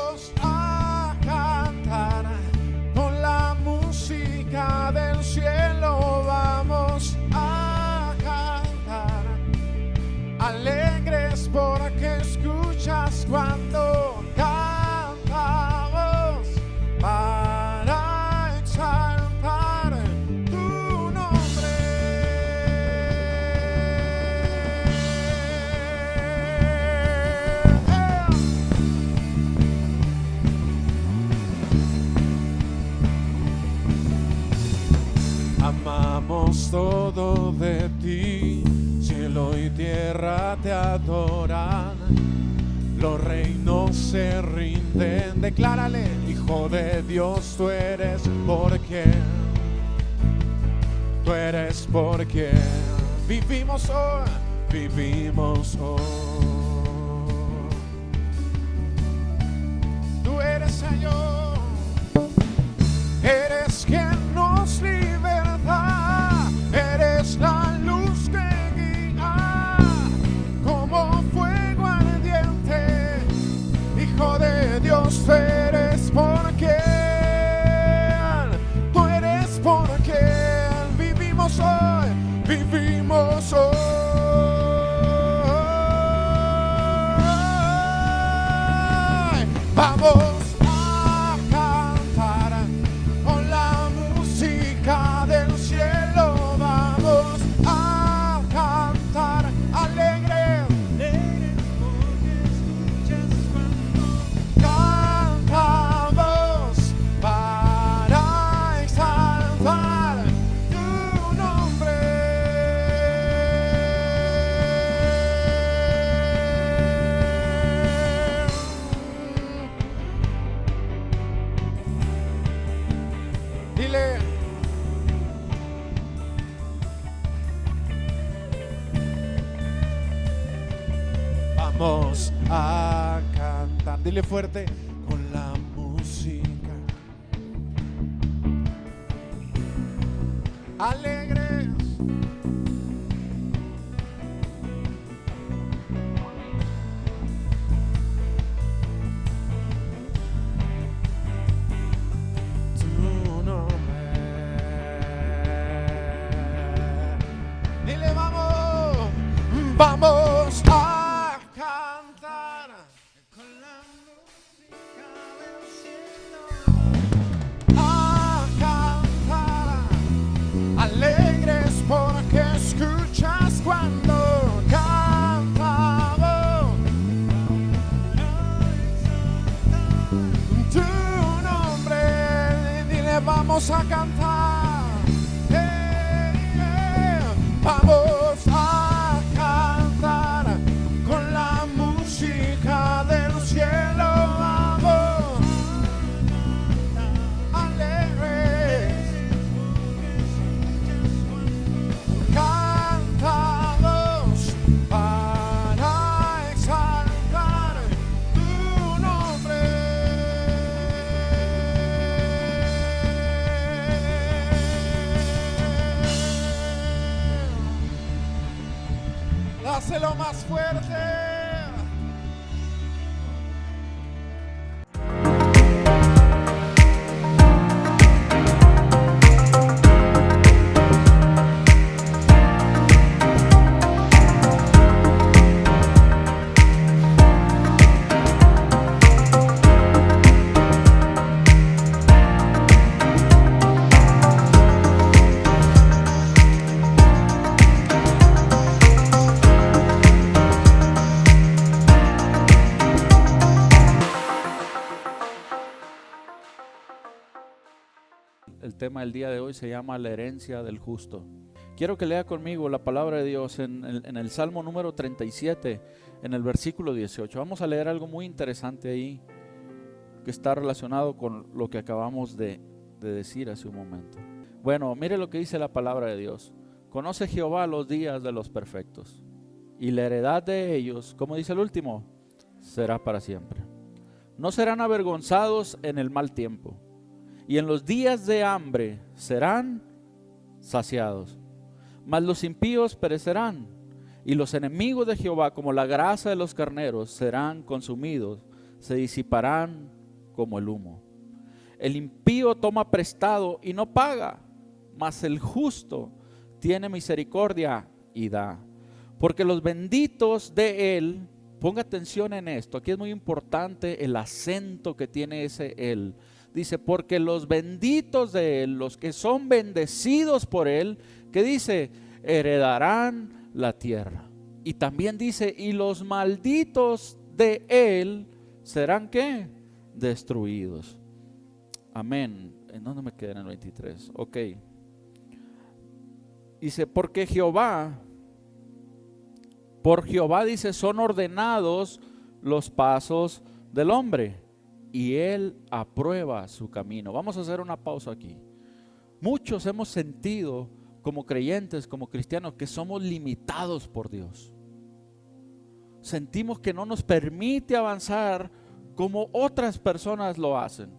Vamos a cantar con la música del cielo. Vamos a cantar alegres porque escuchas cuando cantamos para exaltar tu nombre. Amamos todo de ti, cielo y tierra te adoran, los reinos se rinden. Declárale, Hijo de Dios, tú eres porque vivimos hoy, vivimos hoy. Tú eres Señor, eres quien nos liberta, eres la luz que guía como fuego ardiente. Hijo de Dios, tú eres porque vivimos hoy, vivimos hoy. Vamos a cantar con la música del cielo. Vamos a cantar alegres porque escuchas cuando cantamos para exaltar tu nombre. Dile, vamos a cantar, dile fuerte, con la música alegres. Tu nombre. Dile, vamos a cantar con la música del cielo, a cantar alegres porque escuchas cuando cantamos tu nombre. Dile, vamos a cantar, vamos a cantar con la música del cielo. Vamos alegres, cantamos para exaltar tu nombre. Dáselo más fuerte. El tema del día de hoy se llama la herencia del justo. Quiero que lea conmigo la palabra de Dios en el Salmo número 37, en el versículo 18. Vamos a leer algo muy interesante ahí, que está relacionado con lo que acabamos de decir hace un momento. Bueno, mire lo que dice la palabra de Dios. Conoce Jehová los días de los perfectos, y la heredad de ellos, como dice el último, será para siempre. No serán avergonzados en el mal tiempo, y en los días de hambre serán saciados. Mas los impíos perecerán, y los enemigos de Jehová, como la grasa de los carneros, serán consumidos se disiparán como el humo. El impío toma prestado y no paga, mas el justo tiene misericordia y da. Porque los benditos de él, ponga atención en esto, aquí es muy importante el acento que tiene ese él. Dice, porque los benditos de él, los que son bendecidos por él, que dice, heredarán la tierra. Y también dice, y los malditos de él serán ¿qué? Destruidos. Amén. ¿En dónde me quedé en el 23? Ok. Dice, porque por Jehová dice, son ordenados los pasos del hombre, y él aprueba su camino. Vamos a hacer una pausa aquí. Muchos hemos sentido como creyentes, como cristianos, que somos limitados por Dios. Sentimos que no nos permite avanzar como otras personas lo hacen,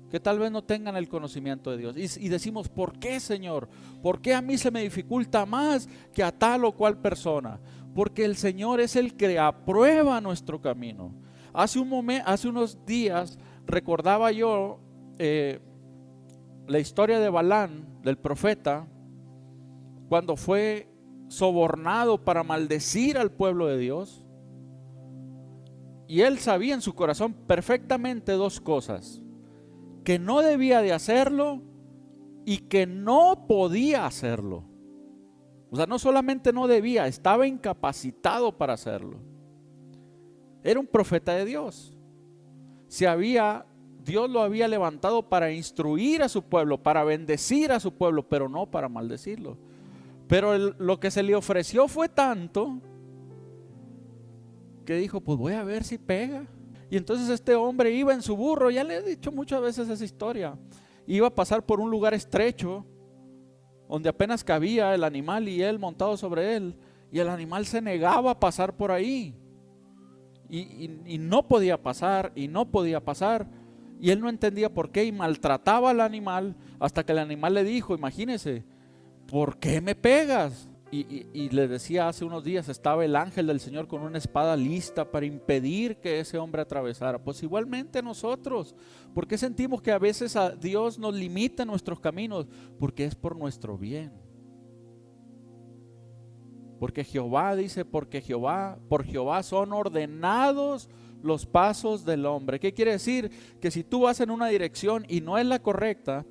que tal vez no tengan el conocimiento de Dios. Y decimos, ¿por qué, Señor? ¿Por qué a mí se me dificulta más que a tal o cual persona? Porque el Señor es el que aprueba nuestro camino. Hace unos días recordaba yo la historia de Balán, del profeta, cuando fue sobornado para maldecir al pueblo de Dios. Y él sabía en su corazón perfectamente dos cosas: que no debía de hacerlo y que no podía hacerlo. O sea, no solamente no debía, estaba incapacitado para hacerlo. Era un profeta de Dios. Dios lo había levantado para instruir a su pueblo, para bendecir a su pueblo, pero no para maldecirlo. Pero lo que se le ofreció fue tanto que dijo, pues voy a ver si pega. Y entonces este hombre iba en su burro, ya le he dicho muchas veces esa historia, iba a pasar por un lugar estrecho, donde apenas cabía el animal y él montado sobre él, y el animal se negaba a pasar por ahí, y no podía pasar, y no podía pasar, y él no entendía por qué, y maltrataba al animal, hasta que el animal le dijo, imagínese, ¿por qué me pegas? Y le decía, hace unos días estaba el ángel del Señor con una espada lista para impedir que ese hombre atravesara. Pues igualmente nosotros, ¿por qué sentimos que a veces a Dios nos limita nuestros caminos? Porque es por nuestro bien. Porque Jehová dice, por Jehová son ordenados los pasos del hombre. ¿Qué quiere decir? Que si tú vas en una dirección y no es la correcta,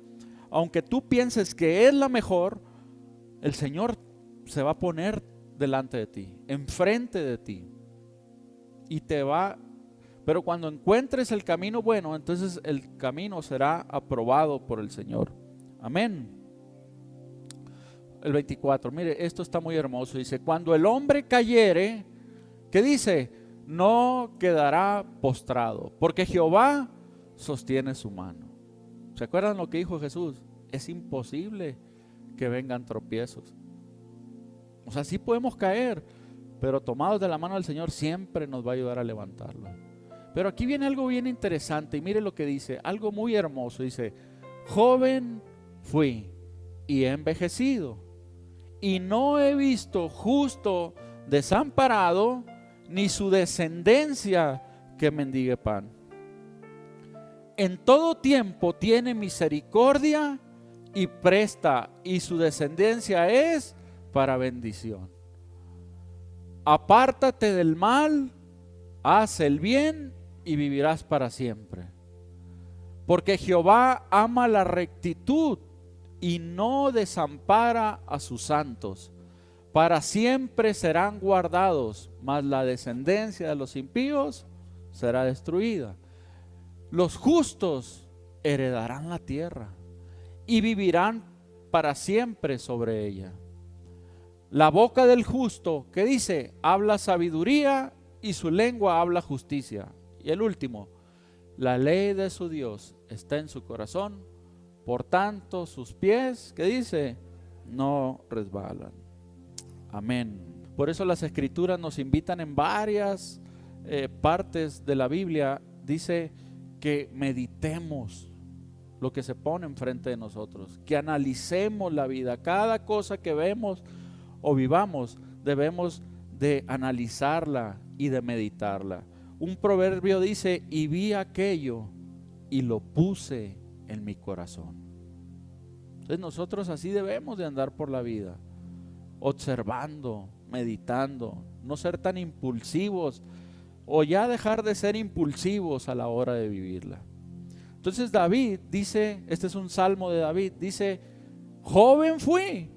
aunque tú pienses que es la mejor, el Señor se va a poner delante de ti, enfrente de ti, y pero cuando encuentres el camino bueno, entonces el camino será aprobado por el Señor. Amén. El 24, mire, esto está muy hermoso, dice, cuando el hombre cayere, ¿qué dice? No quedará postrado, porque Jehová sostiene su mano. ¿Se acuerdan lo que dijo Jesús? Es imposible que vengan tropiezos. O sea, sí podemos caer, pero tomados de la mano del Señor siempre nos va a ayudar a levantarlo. Pero aquí viene algo bien interesante y mire lo que dice, algo muy hermoso. Dice, joven fui y he envejecido y no he visto justo desamparado ni su descendencia que mendigue pan. En todo tiempo tiene misericordia y presta, y su descendencia es para bendición. Apártate del mal, haz el bien y vivirás para siempre. Porque Jehová ama la rectitud y no desampara a sus santos. Para siempre serán guardados, mas la descendencia de los impíos será destruida. Los justos heredarán la tierra y vivirán para siempre sobre ella. La boca del justo, ¿qué dice? Habla sabiduría y su lengua habla justicia. Y el último, la ley de su Dios está en su corazón, por tanto sus pies, ¿qué dice? No resbalan. Amén. Por eso las escrituras nos invitan en varias partes de la Biblia, dice que meditemos lo que se pone enfrente de nosotros, que analicemos la vida, cada cosa que vemos o vivamos, debemos de analizarla y de meditarla. un proverbio dice, y vi aquello y lo puse en mi corazón. Entonces nosotros así debemos de andar por la vida, observando, meditando, no ser tan impulsivos o ya dejar de ser impulsivos a la hora de vivirla. Entonces David dice, este es un salmo de David, dice, joven fui,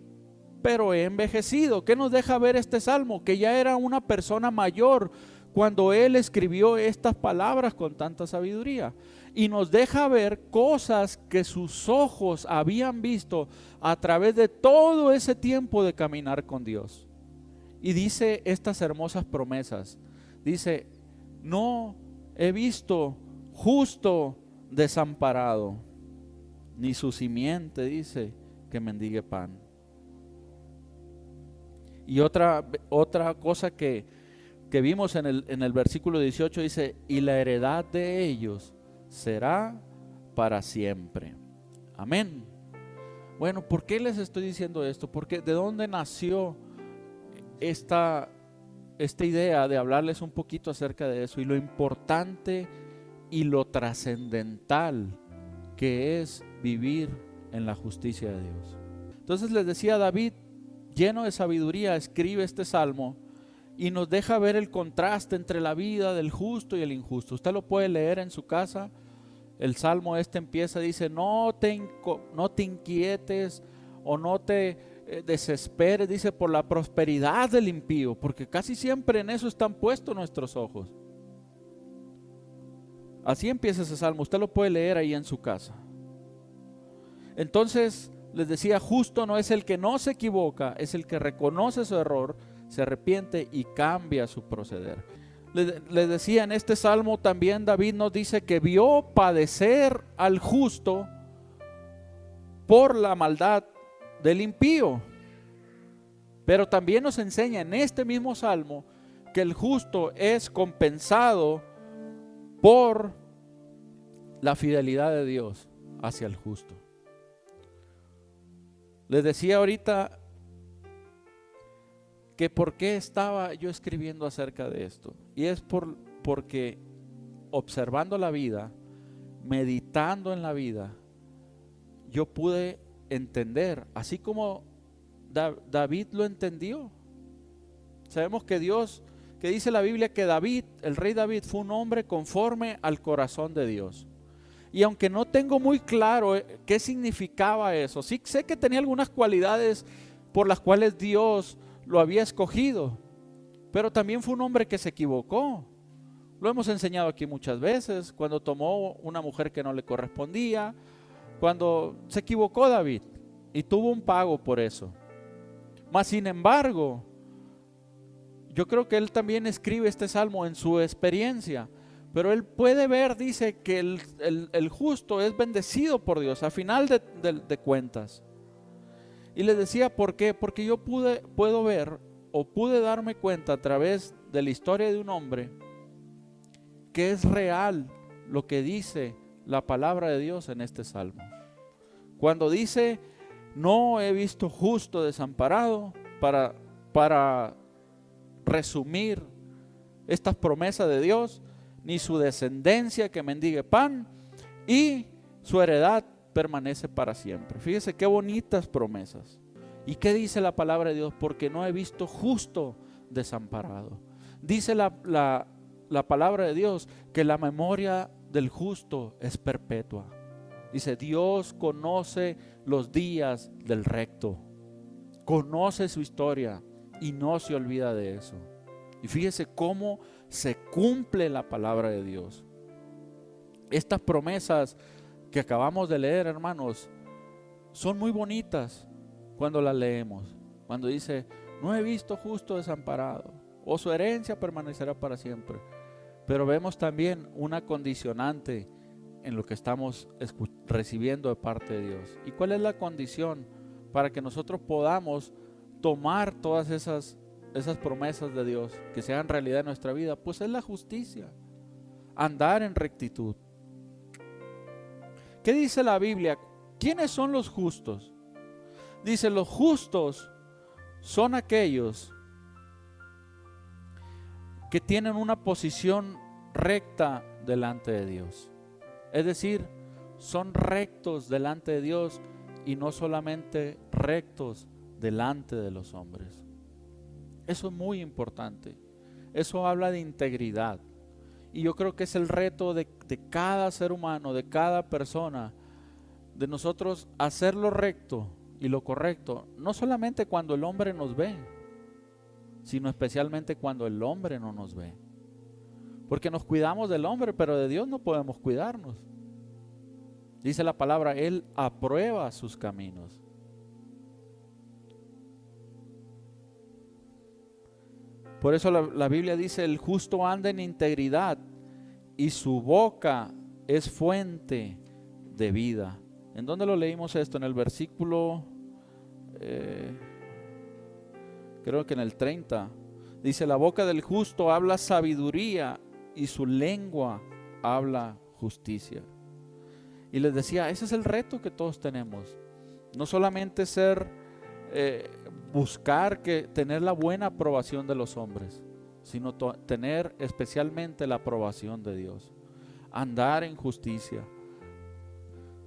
pero he envejecido. ¿Qué nos deja ver este salmo? Que ya era una persona mayor cuando él escribió estas palabras con tanta sabiduría. Y nos deja ver cosas que sus ojos habían visto a través de todo ese tiempo de caminar con Dios. Y dice estas hermosas promesas. Dice, no he visto justo desamparado, ni su simiente, dice, que mendigue pan. Y otra cosa que vimos en el versículo 18 dice, y la heredad de ellos será para siempre. Amén. Bueno, ¿por qué les estoy diciendo esto? Porque ¿de dónde nació esta idea de hablarles un poquito acerca de eso y lo importante y lo trascendental que es vivir en la justicia de Dios? Entonces les decía, David, lleno de sabiduría, escribe este salmo y nos deja ver el contraste entre la vida del justo y el injusto. Usted lo puede leer en su casa. El salmo empieza, dice, no te inquietes o no te desesperes, dice, por la prosperidad del impío, porque casi siempre en eso están puestos nuestros ojos. Así empieza ese salmo, usted lo puede leer ahí en su casa. Entonces, les decía, justo no es el que no se equivoca, es el que reconoce su error, se arrepiente y cambia su proceder. Les decía, en este salmo también David nos dice que vio padecer al justo por la maldad del impío. Pero también nos enseña en este mismo salmo que el justo es compensado por la fidelidad de Dios hacia el justo. Les decía ahorita que por qué estaba yo escribiendo acerca de esto. Y es porque observando la vida, meditando en la vida, yo pude entender, así como David lo entendió. Sabemos que Dios, que dice la Biblia que David, el rey David, fue un hombre conforme al corazón de Dios. Y aunque no tengo muy claro qué significaba eso, sí sé que tenía algunas cualidades por las cuales Dios lo había escogido, pero también fue un hombre que se equivocó. Lo hemos enseñado aquí muchas veces, cuando tomó una mujer que no le correspondía, cuando se equivocó David y tuvo un pago por eso. Mas sin embargo, yo creo que él también escribe este salmo en su experiencia, pero él puede ver, dice, que el justo es bendecido por Dios a final de cuentas. Y les decía, ¿por qué? Porque yo puedo ver o pude darme cuenta a través de la historia de un hombre que es real lo que dice la palabra de Dios en este salmo. Cuando dice, no he visto justo desamparado, para resumir estas promesas de Dios, ni su descendencia que mendigue pan, y su heredad permanece para siempre. Fíjese qué bonitas promesas. ¿Y qué dice la palabra de Dios? Porque no he visto justo desamparado. Dice la palabra de Dios que la memoria del justo es perpetua. Dice, Dios conoce los días del recto, conoce su historia y no se olvida de eso. Y fíjese cómo se cumple la palabra de Dios. Estas promesas que acabamos de leer, hermanos, son muy bonitas cuando las leemos. Cuando dice, no he visto justo desamparado, o su herencia permanecerá para siempre. Pero vemos también una condicionante en lo que estamos recibiendo de parte de Dios. ¿Y cuál es la condición para que nosotros podamos tomar todas esas promesas de Dios que sean realidad en nuestra vida? Pues es la justicia, andar en rectitud. ¿Qué dice la Biblia? ¿Quiénes son los justos? Dice, los justos son aquellos que tienen una posición recta delante de Dios. Es decir, son rectos delante de Dios y no solamente rectos delante de los hombres. Eso es muy importante. Eso habla de integridad. Y yo creo que es el reto de cada ser humano, de cada persona, de nosotros hacer lo recto y lo correcto, no solamente cuando el hombre nos ve, sino especialmente cuando el hombre no nos ve. Porque nos cuidamos del hombre, pero de Dios no podemos cuidarnos. Dice la palabra, Él aprueba sus caminos. Por eso la Biblia dice, el justo anda en integridad y su boca es fuente de vida. ¿En dónde lo leímos esto? En el versículo, creo que en el 30. Dice, la boca del justo habla sabiduría y su lengua habla justicia. Y les decía, ese es el reto que todos tenemos. No solamente buscar tener la buena aprobación de los hombres, sino tener especialmente la aprobación de Dios. Andar en justicia.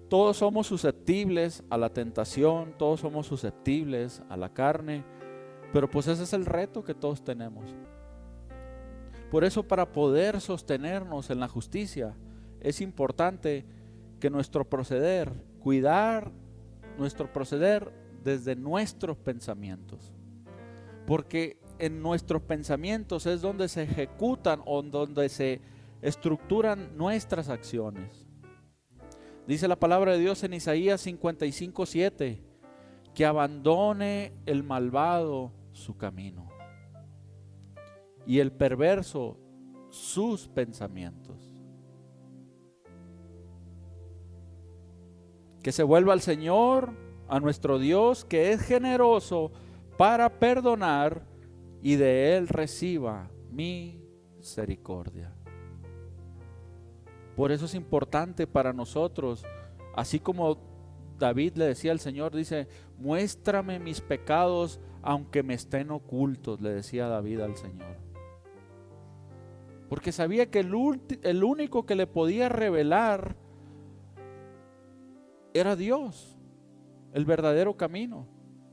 Todos somos susceptibles a la tentación, todos somos susceptibles a la carne, pero pues ese es el reto que todos tenemos. Por eso, para poder sostenernos en la justicia, es importante que nuestro proceder, cuidar nuestro proceder desde nuestros pensamientos. Porque en nuestros pensamientos es donde se ejecutan o donde se estructuran nuestras acciones. Dice la palabra de Dios en Isaías 55:7, que abandone el malvado su camino y el perverso sus pensamientos. Que se vuelva al Señor, a nuestro Dios, que es generoso para perdonar, y de Él reciba misericordia. Por eso es importante para nosotros, así como David le decía al Señor, dice, muéstrame mis pecados aunque me estén ocultos, le decía David al Señor. Porque sabía que el único que le podía revelar era Dios, el verdadero camino.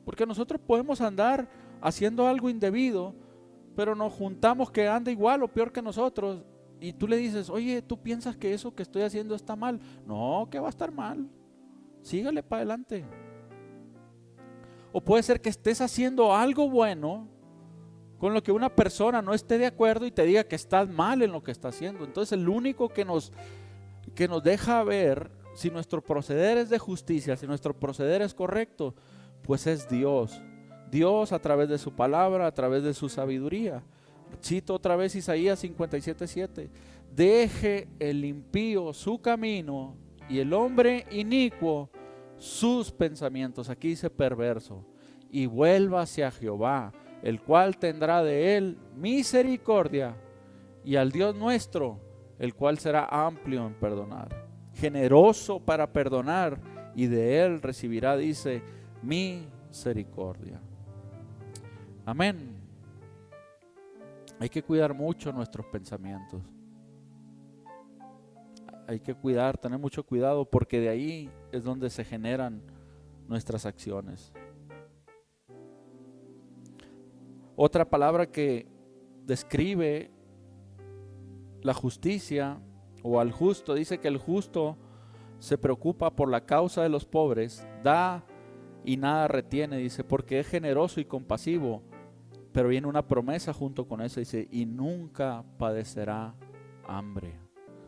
Porque nosotros podemos andar haciendo algo indebido, pero nos juntamos que anda igual o peor que nosotros, y tú le dices, oye, ¿tú piensas que eso que estoy haciendo está mal? No, que va a estar mal, sígale para adelante. O puede ser que estés haciendo algo bueno con lo que una persona no esté de acuerdo y te diga que estás mal en lo que está haciendo. Entonces el único que nos deja ver si nuestro proceder es de justicia, si nuestro proceder es correcto, pues es Dios. Dios a través de su palabra, a través de su sabiduría. Cito otra vez Isaías 57:7. Deje el impío su camino y el hombre inicuo sus pensamientos. Aquí dice perverso. Y vuelva hacia Jehová, el cual tendrá de él misericordia, y al Dios nuestro, el cual será amplio en perdonar, generoso para perdonar, y de él recibirá, dice, misericordia. Amén. Hay que cuidar mucho nuestros pensamientos. Hay que tener mucho cuidado, porque de ahí es donde se generan nuestras acciones. Otra palabra que describe la justicia o al justo, dice que el justo se preocupa por la causa de los pobres, da y nada retiene, dice, porque es generoso y compasivo. Pero viene una promesa junto con eso, dice, y nunca padecerá hambre.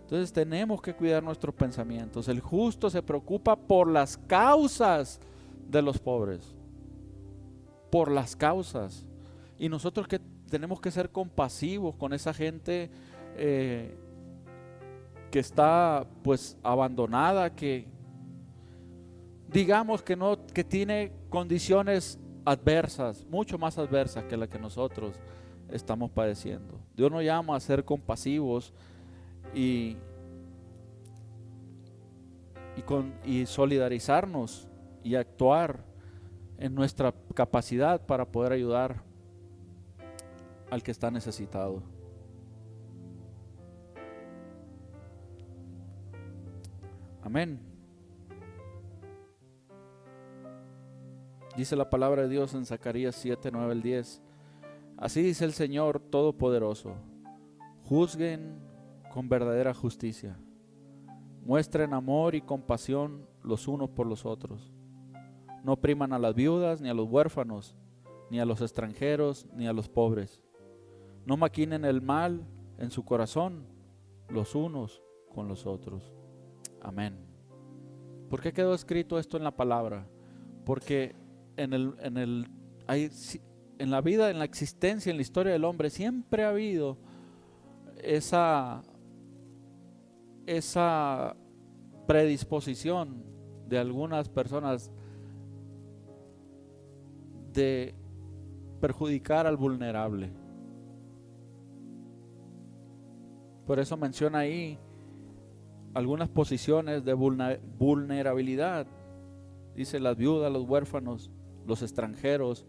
Entonces tenemos que cuidar nuestros pensamientos. El justo se preocupa por las causas de los pobres, por las causas. Y nosotros que tenemos que ser compasivos con esa gente que está pues abandonada, que digamos que tiene condiciones adversas, mucho más adversas que la que nosotros estamos padeciendo. Dios nos llama a ser compasivos y solidarizarnos y actuar en nuestra capacidad para poder ayudar al que está necesitado. Amén. Dice la palabra de Dios en Zacarías 7, 9 al 10. Así dice el Señor Todopoderoso: juzguen con verdadera justicia, muestren amor y compasión los unos por los otros. No opriman a las viudas, ni a los huérfanos, ni a los extranjeros, ni a los pobres. No maquinen el mal en su corazón los unos con los otros. Amén. ¿Por qué quedó escrito esto en la palabra? Porque en la vida, en la existencia, en la historia del hombre, siempre ha habido esa predisposición de algunas personas de perjudicar al vulnerable. Por eso menciona ahí algunas posiciones de vulnerabilidad. Dice las viudas, los huérfanos, los extranjeros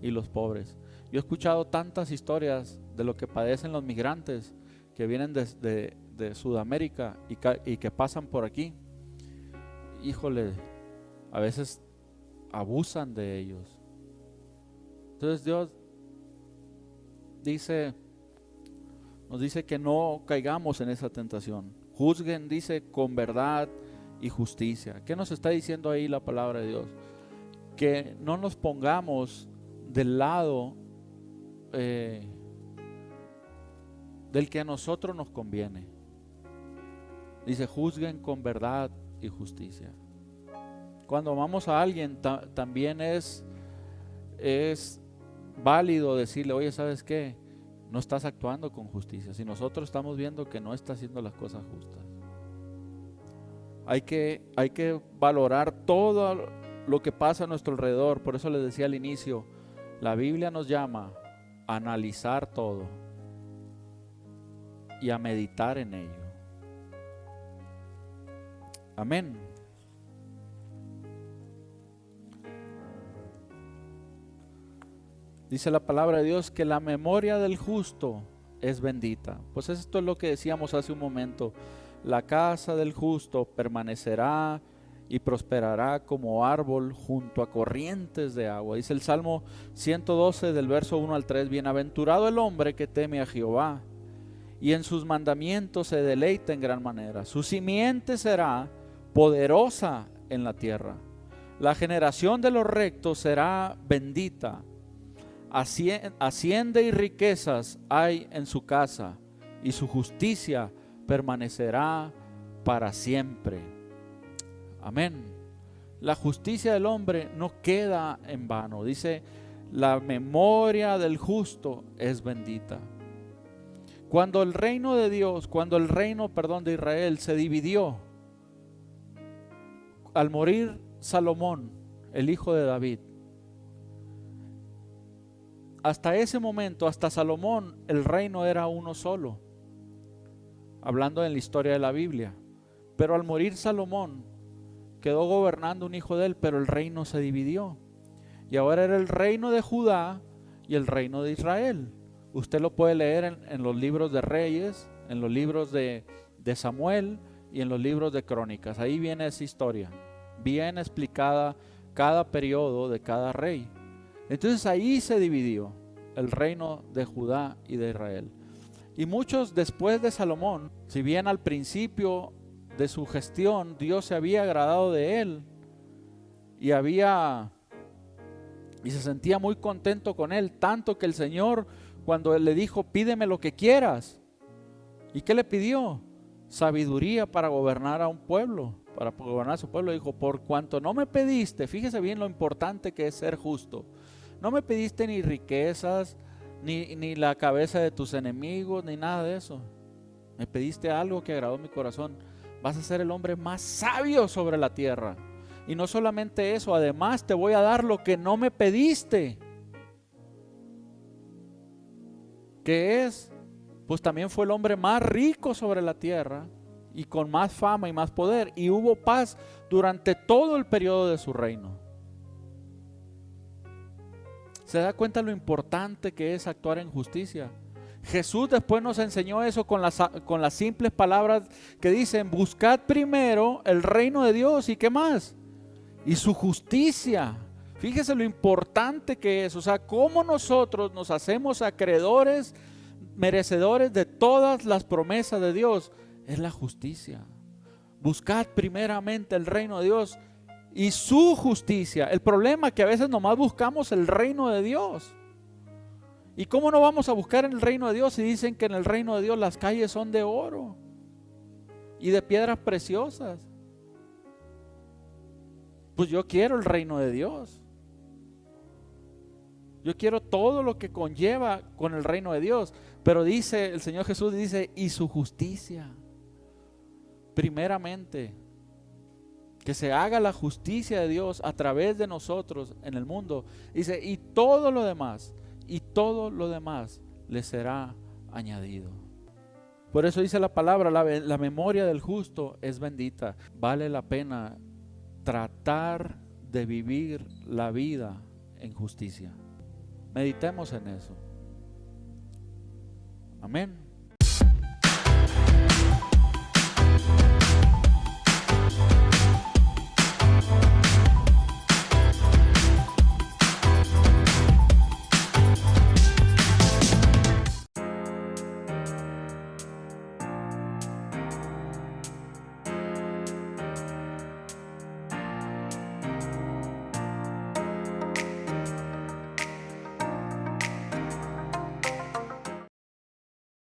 y los pobres. Yo he escuchado tantas historias de lo que padecen los migrantes que vienen de Sudamérica y que pasan por aquí. Híjole, a veces abusan de ellos. Entonces Dios nos dice que no caigamos en esa tentación. Juzguen, dice, con verdad y justicia. ¿Qué nos está diciendo ahí la palabra de Dios? Que no nos pongamos del lado del que a nosotros nos conviene. Dice, juzguen con verdad y justicia. Cuando amamos a alguien, también es válido decirle: oye, ¿sabes qué? No estás actuando con justicia. Si nosotros estamos viendo que no está haciendo las cosas justas, hay que valorar todo lo que pasa a nuestro alrededor. Por eso les decía al inicio, la Biblia nos llama a analizar todo y a meditar en ello. Amén. Dice la palabra de Dios que la memoria del justo es bendita. Pues esto es lo que decíamos hace un momento. La casa del justo permanecerá y prosperará como árbol junto a corrientes de agua. Dice el Salmo 112 del verso 1 al 3. Bienaventurado el hombre que teme a Jehová y en sus mandamientos se deleita en gran manera. Su simiente será poderosa en la tierra. La generación de los rectos será bendita. Hacienda y riquezas hay en su casa, y su justicia permanecerá para siempre. Amén. La justicia del hombre no queda en vano. Dice, la memoria del justo es bendita. Cuando el reino de Israel se dividió, al morir Salomón, el hijo de David, hasta ese momento, hasta Salomón, el reino era uno solo, hablando en la historia de la Biblia. Pero al morir Salomón, quedó gobernando un hijo de él, pero el reino se dividió. Y ahora era el reino de Judá y el reino de Israel. Usted lo puede leer en los libros de Reyes, en los libros de Samuel y en los libros de Crónicas. Ahí viene esa historia, bien explicada cada periodo de cada rey. Entonces ahí se dividió el reino de Judá y de Israel. Y muchos después de Salomón, si bien al principio de su gestión Dios se había agradado de él y se sentía muy contento con él, tanto que el Señor, cuando él le dijo: pídeme lo que quieras. ¿Y qué le pidió? Sabiduría para gobernar a un pueblo, para gobernar a su pueblo. Dijo: por cuanto no me pediste, fíjese bien lo importante que es ser justo, no me pediste ni riquezas, ni la cabeza de tus enemigos, ni nada de eso. Me pediste algo que agradó mi corazón. Vas a ser el hombre más sabio sobre la tierra. Y no solamente eso, además te voy a dar lo que no me pediste. ¿Qué es? Pues también fue el hombre más rico sobre la tierra y con más fama y más poder. Y hubo paz durante todo el periodo de su reino. ¿Se da cuenta lo importante que es actuar en justicia? Jesús después nos enseñó eso con las simples palabras que dicen: buscad primero el reino de Dios, ¿y qué más? Y su justicia. Fíjese lo importante que es, o sea, cómo nosotros nos hacemos acreedores, merecedores de todas las promesas de Dios. Es la justicia. Buscad primeramente el reino de Dios y su justicia. El problema es que a veces nomás buscamos el reino de Dios. ¿Y cómo no vamos a buscar en el reino de Dios si dicen que en el reino de Dios las calles son de oro y de piedras preciosas? Pues yo quiero el reino de Dios. Yo quiero todo lo que conlleva con el reino de Dios. Pero dice el Señor Jesús, dice, y su justicia. Primeramente, que se haga la justicia de Dios a través de nosotros en el mundo. Dice, y todo lo demás le será añadido. Por eso dice la palabra, la memoria del justo es bendita. Vale la pena tratar de vivir la vida en justicia. Meditemos en eso. Amén.